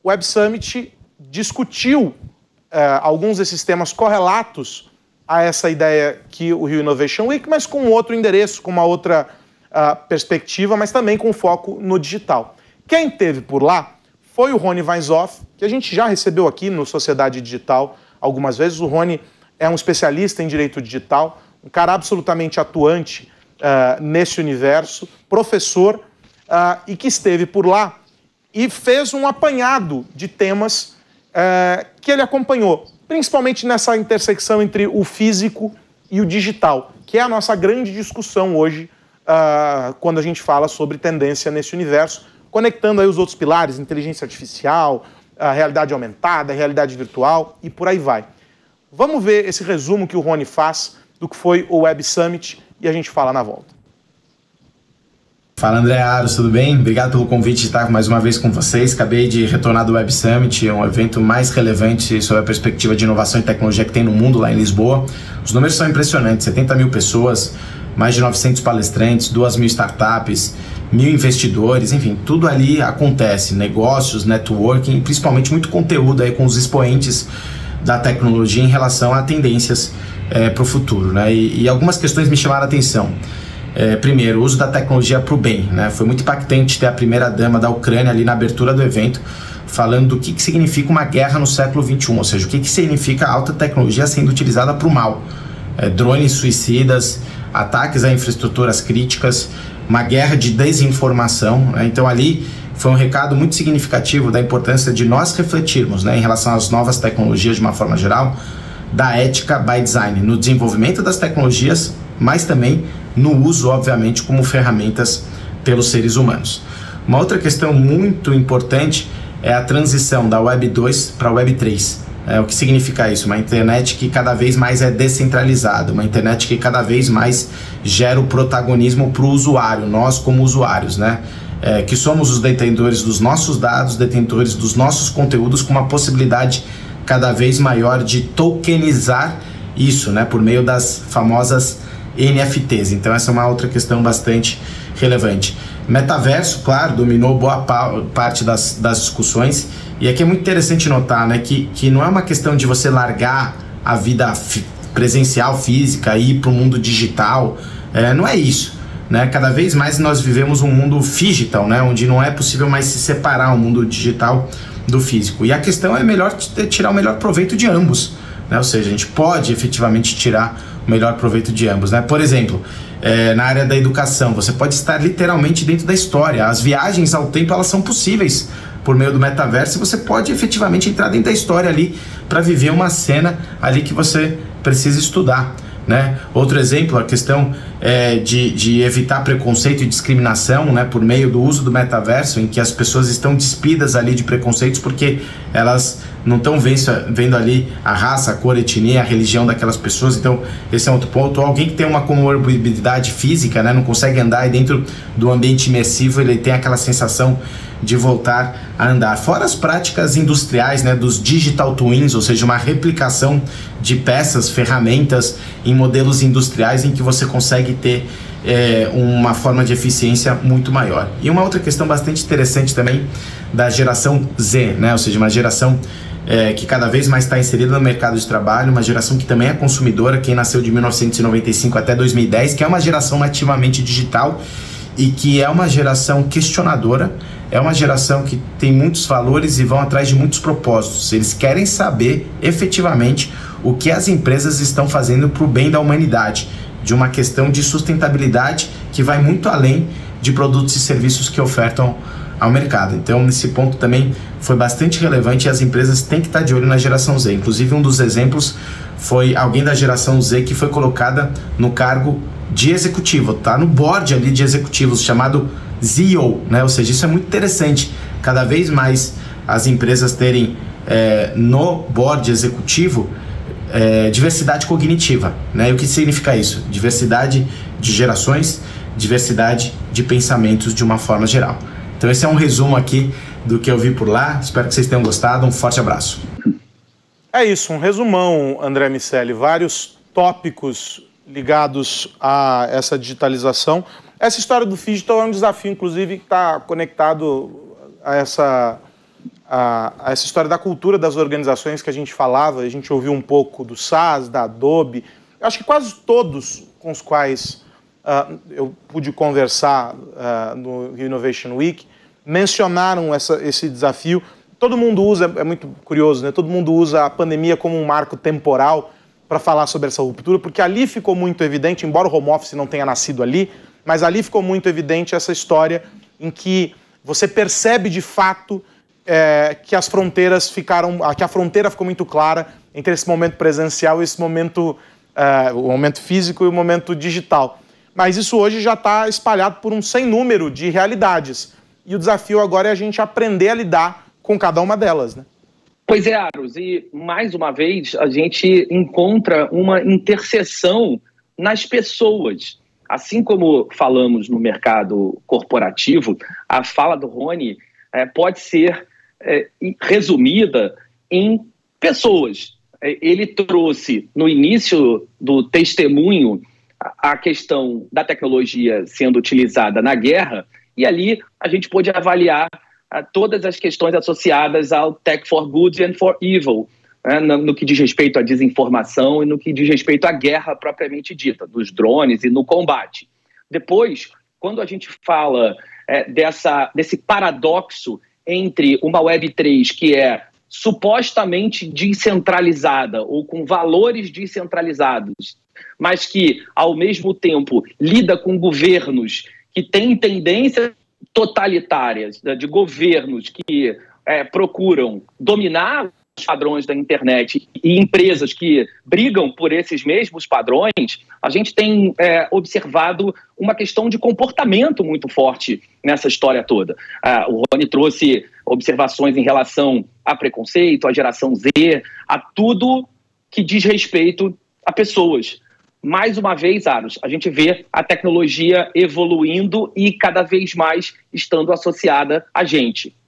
Web Summit discutiu alguns desses temas correlatos a essa ideia que o Rio Innovation Week, mas com outro endereço, com uma outra perspectiva, mas também com foco no digital. Quem esteve por lá foi o Rony Weinzoff, que a gente já recebeu aqui no Sociedade Digital algumas vezes. O Rony é um especialista em direito digital, um cara absolutamente atuante nesse universo, professor, e que esteve por lá e fez um apanhado de temas que ele acompanhou, principalmente nessa intersecção entre o físico e o digital, que é a nossa grande discussão hoje quando a gente fala sobre tendência nesse universo, conectando aí os outros pilares, inteligência artificial, a realidade aumentada, a realidade virtual e por aí vai. Vamos ver esse resumo que o Rony faz do que foi o Web Summit e a gente fala na volta. Fala, André Aros, tudo bem? Obrigado pelo convite de estar mais uma vez com vocês. Acabei de retornar do Web Summit, um evento mais relevante sobre a perspectiva de inovação e tecnologia que tem no mundo, lá em Lisboa. Os números são impressionantes, 70 mil pessoas, mais de 900 palestrantes, 2.000 startups, 1.000 investidores, enfim, tudo ali acontece, negócios, networking, principalmente muito conteúdo aí com os expoentes da tecnologia em relação a tendências para o futuro, né? E algumas questões me chamaram a atenção. Primeiro, o uso da tecnologia para o bem, né? Foi muito impactante ter a primeira-dama da Ucrânia ali na abertura do evento, falando do que significa uma guerra no século XXI, ou seja, o que significa a alta tecnologia sendo utilizada para o mal. Drones suicidas, ataques a infraestruturas críticas, uma guerra de desinformação, né? Então ali foi um recado muito significativo da importância de nós refletirmos, né, em relação às novas tecnologias de uma forma geral, da ética by design, no desenvolvimento das tecnologias, mas também no uso, obviamente, como ferramentas pelos seres humanos. Uma outra questão muito importante é a transição da Web 2 para a Web 3. O que significa isso? Uma internet que cada vez mais é descentralizada, uma internet que cada vez mais gera o protagonismo para o usuário, nós como usuários, né? Que somos os detentores dos nossos dados, detentores dos nossos conteúdos, com uma possibilidade cada vez maior de tokenizar isso, né? Por meio das famosas NFTs. Então essa é uma outra questão bastante relevante. Metaverso, claro, dominou boa parte das discussões, e aqui é muito interessante notar, né, que não é uma questão de você largar a vida presencial, física, e ir para o mundo digital, não é isso, né? Cada vez mais nós vivemos um mundo digital, né, onde não é possível mais se separar o mundo digital do físico, e a questão é melhor tirar o melhor proveito de ambos, né? Ou seja, a gente pode efetivamente tirar o melhor proveito de ambos, né? Por exemplo, na área da educação, você pode estar literalmente dentro da história. As viagens ao tempo, elas são possíveis por meio do metaverso, e você pode efetivamente entrar dentro da história ali para viver uma cena ali que você precisa estudar, né? Outro exemplo, a questão de evitar preconceito e discriminação, né, por meio do uso do metaverso, em que as pessoas estão despidas ali de preconceitos porque elas não estão vendo ali a raça, a cor, a etnia, a religião daquelas pessoas. Então esse é outro ponto. Alguém que tem uma comorbidade física, né, não consegue andar, e dentro do ambiente imersivo ele tem aquela sensação de voltar a andar. Fora as práticas industriais, né, dos digital twins, ou seja, uma replicação de peças, ferramentas em modelos industriais em que você consegue ter uma forma de eficiência muito maior. E uma outra questão bastante interessante também da geração Z, né, ou seja, uma geração que cada vez mais está inserida no mercado de trabalho, uma geração que também é consumidora, quem nasceu de 1995 até 2010, que é uma geração nativamente digital e que é uma geração questionadora, é uma geração que tem muitos valores e vão atrás de muitos propósitos. Eles querem saber efetivamente o que as empresas estão fazendo para o bem da humanidade, de uma questão de sustentabilidade que vai muito além de produtos e serviços que ofertam ao mercado. Então, nesse ponto também foi bastante relevante, e as empresas têm que estar de olho na geração Z. Inclusive, um dos exemplos foi alguém da geração Z que foi colocada no cargo de executivo, tá no board ali de executivos, chamado CEO, né? Ou seja, isso é muito interessante, cada vez mais as empresas terem no board executivo diversidade cognitiva, né? E o que significa isso? Diversidade de gerações, diversidade de pensamentos de uma forma geral. Então esse é um resumo aqui do que eu vi por lá, espero que vocês tenham gostado, um forte abraço. É isso, um resumão, André Miceli, vários tópicos ligados a essa digitalização. Essa história do digital é um desafio, inclusive, que está conectado a a essa história da cultura das organizações que a gente falava, a gente ouviu um pouco do SaaS, da Adobe. Eu acho que quase todos com os quais eu pude conversar no Rio Innovation Week mencionaram esse desafio. Todo mundo usa, é muito curioso, né? Todo mundo usa a pandemia como um marco temporal para falar sobre essa ruptura, porque ali ficou muito evidente, embora o home office não tenha nascido ali, mas ali ficou muito evidente essa história em que você percebe de fato que as fronteiras que a fronteira ficou muito clara entre esse momento presencial e esse momento, o momento físico e o momento digital. Mas isso hoje já está espalhado por um sem número de realidades. E o desafio agora é a gente aprender a lidar com cada uma delas, né? Pois é, Aros, e mais uma vez a gente encontra uma interseção nas pessoas. Assim como falamos no mercado corporativo, a fala do Rony pode ser resumida em pessoas. Ele trouxe no início do testemunho a questão da tecnologia sendo utilizada na guerra, e ali a gente pôde avaliar todas as questões associadas ao Tech for Good and for Evil, no que diz respeito à desinformação e no que diz respeito à guerra propriamente dita, dos drones e no combate. Depois, quando a gente fala desse paradoxo entre uma Web3 que é supostamente descentralizada ou com valores descentralizados, mas que, ao mesmo tempo, lida com governos que têm tendências totalitárias, de governos que procuram dominar os padrões da internet e empresas que brigam por esses mesmos padrões, a gente tem observado uma questão de comportamento muito forte nessa história toda. O Rony trouxe observações em relação a preconceito, à geração Z, a tudo que diz respeito a pessoas. Mais uma vez, Aros, a gente vê a tecnologia evoluindo e cada vez mais estando associada a gente.